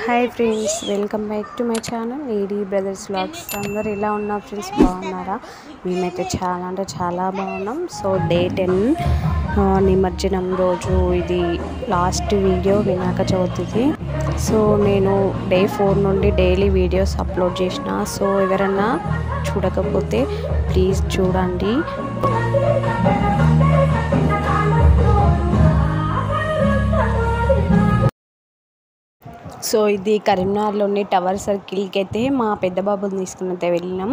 Hi friends, welcome back to my channel AD brothers vlogs. అందరు ఎలా ఉన్నారు friends? బాగున్నారా? మేమైతే చాలా అంటే చాలా బాగున్నాం. సో డే 10 నిమజ్జనం రోజు ఇది లాస్ట్ వీడియో వినాయక చవితికి. సో నేను డే 4 నుండి డైలీ వీడియోస్ అప్లోడ్ చేసిన. సో ఎవరన్నా చూడకపోతే ప్లీజ్ చూడండి. సో ఇది కరీంనగర్లోని టవర్ సర్కిల్కి అయితే మా పెద్ద బాబుని తీసుకుని అయితే వెళ్ళినాం.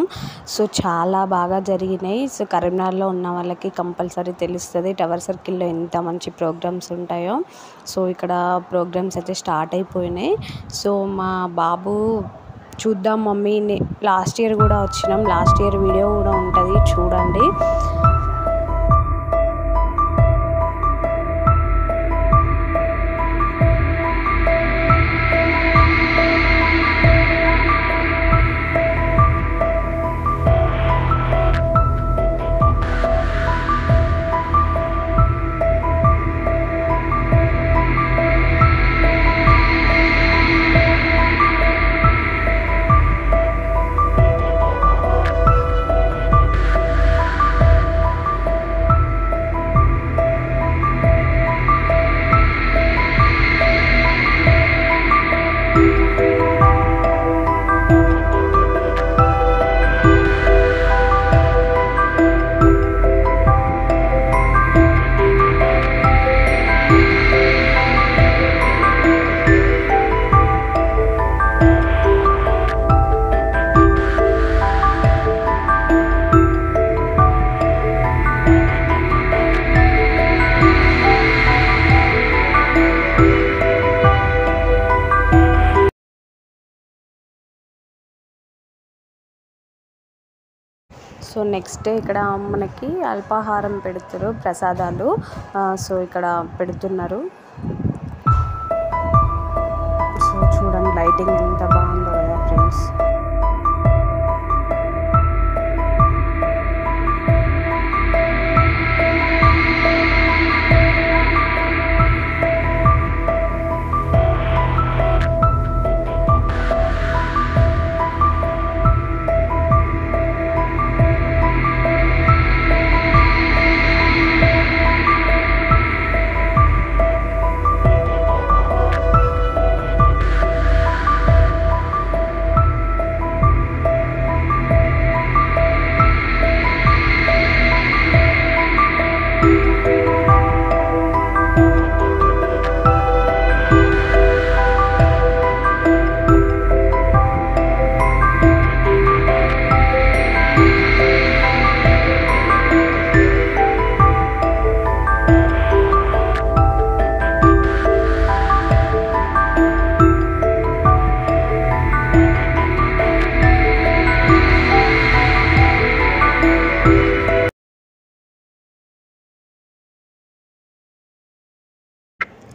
సో చాలా బాగా జరిగినాయి. సో కరీంనగర్లో ఉన్న వాళ్ళకి కంపల్సరీ తెలుస్తుంది టవర్ సర్కిల్లో ఎంత మంచి ప్రోగ్రామ్స్ ఉంటాయో. సో ఇక్కడ ప్రోగ్రామ్స్ అయితే స్టార్ట్ అయిపోయినాయి. సో మా బాబు చూద్దాం మమ్మీ, లాస్ట్ ఇయర్ కూడా వచ్చినాం, లాస్ట్ ఇయర్ వీడియో కూడా ఉంటుంది చూడండి. సో నెక్స్ట్ డే ఇక్కడ మనకి అల్పాహారం పెడతారు, ప్రసాదాలు. సో ఇక్కడ పెడుతున్నారు. సో చూడండి లైటింగ్ ఎంత బాగుందో కదా ఫ్రెండ్స్.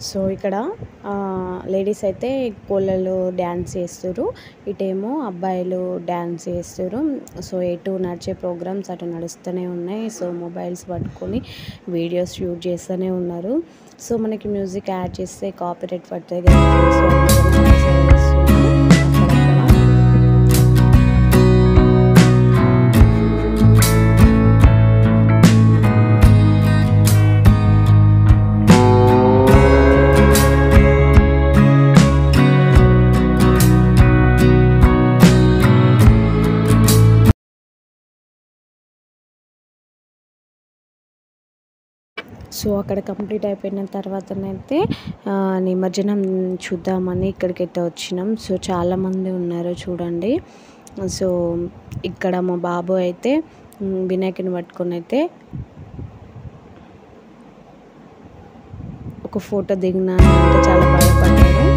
సో ఇక్కడ లేడీస్ అయితే కోళ్ళలు డ్యాన్స్ చేస్తారు, ఇటేమో అబ్బాయిలు డ్యాన్స్ చేస్తారు. సో ఎటు నడిచే ప్రోగ్రామ్స్ అటు నడుస్తూనే ఉన్నాయి. సో మొబైల్స్ పట్టుకొని వీడియోస్ షూట్ చేస్తూనే ఉన్నారు. సో మనకి మ్యూజిక్ యాడ్ చేస్తే కాపీరైట్ పడుతుంది కదా. సో సో అక్కడ కంప్లీట్ అయిపోయిన తర్వాతనైతే నిమజ్జనం చూద్దామని ఇక్కడికైతే వచ్చినాం. సో చాలామంది ఉన్నారు చూడండి. సో ఇక్కడ మా బాబు అయితే వినాయకుని పట్టుకొని అయితే ఒక ఫోటో దిగినా అంటే చాలా బాధపడ్డారు.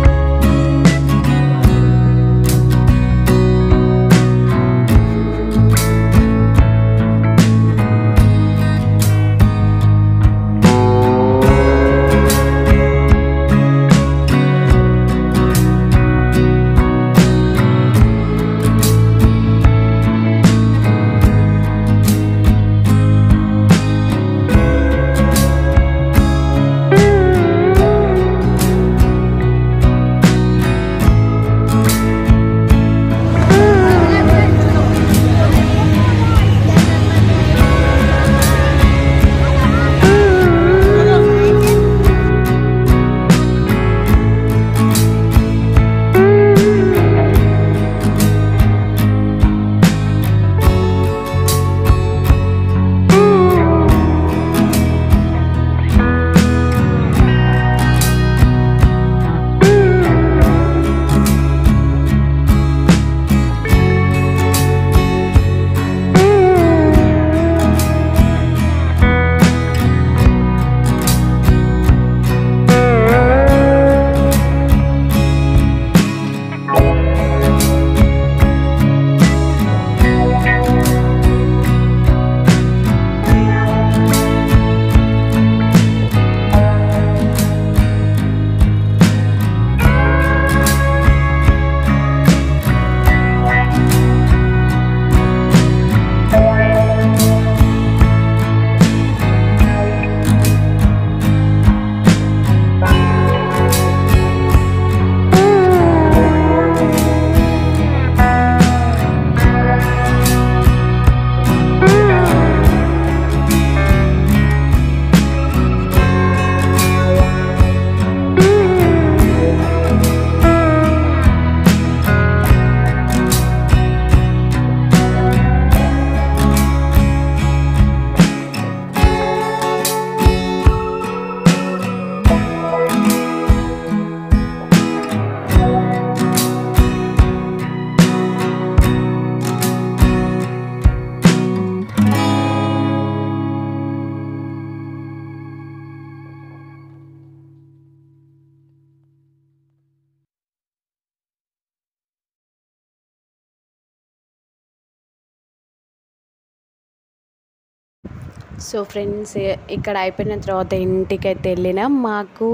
సో ఫ్రెండ్స్, ఇక్కడ అయిపోయిన తర్వాత ఇంటికైతే వెళ్ళినాం. మాకు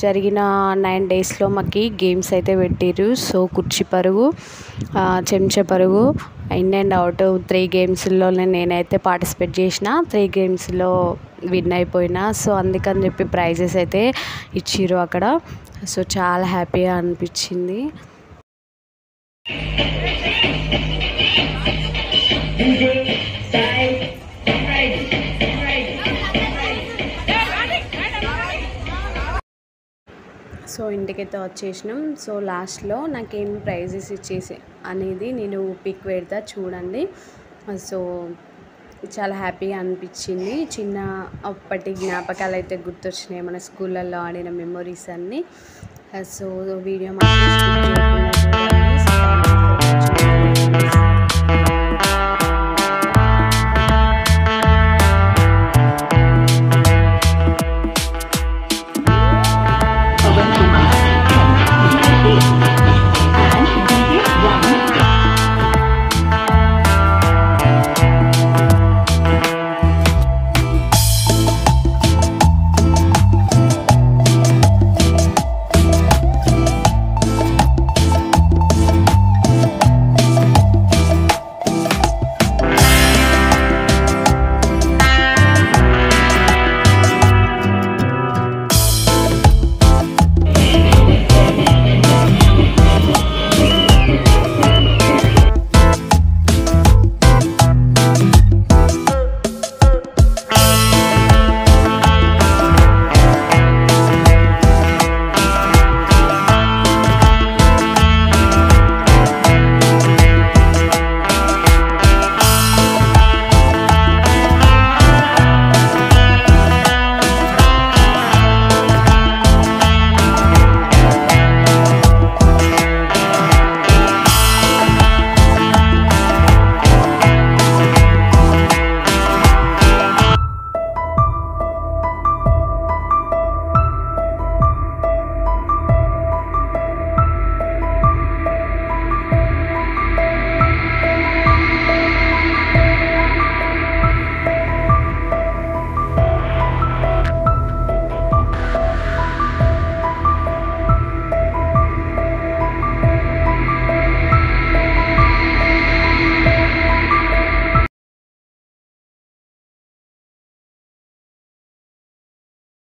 జరిగిన 9 డేస్లో మాకు గేమ్స్ అయితే పెట్టిర్రు. సో కుర్చీ పరుగు, చెంచా పరుగు, ఇన్ అండ్ అవుట్ 3 గేమ్స్లో నేనైతే పార్టిసిపేట్ చేసిన. 3 గేమ్స్లో విన్ అయిపోయినా. సో అందుకని చెప్పి ప్రైజెస్ అయితే ఇచ్చిర్రు అక్కడ. సో చాలా హ్యాపీగా అనిపించింది. సో ఇంటికైతే వచ్చేసినాం. సో లాస్ట్లో నాకేం ప్రైజెస్ ఇచ్చేసి అనేది నేను పిక్ పెడతా చూడండి. సో చాలా హ్యాపీగా అనిపించింది. చిన్న అప్పటి జ్ఞాపకాలు అయితే గుర్తొచ్చినాయి, మన స్కూళ్ళల్లో ఆడిన మెమొరీస్ అన్నీ. సో వీడియో మాత్రం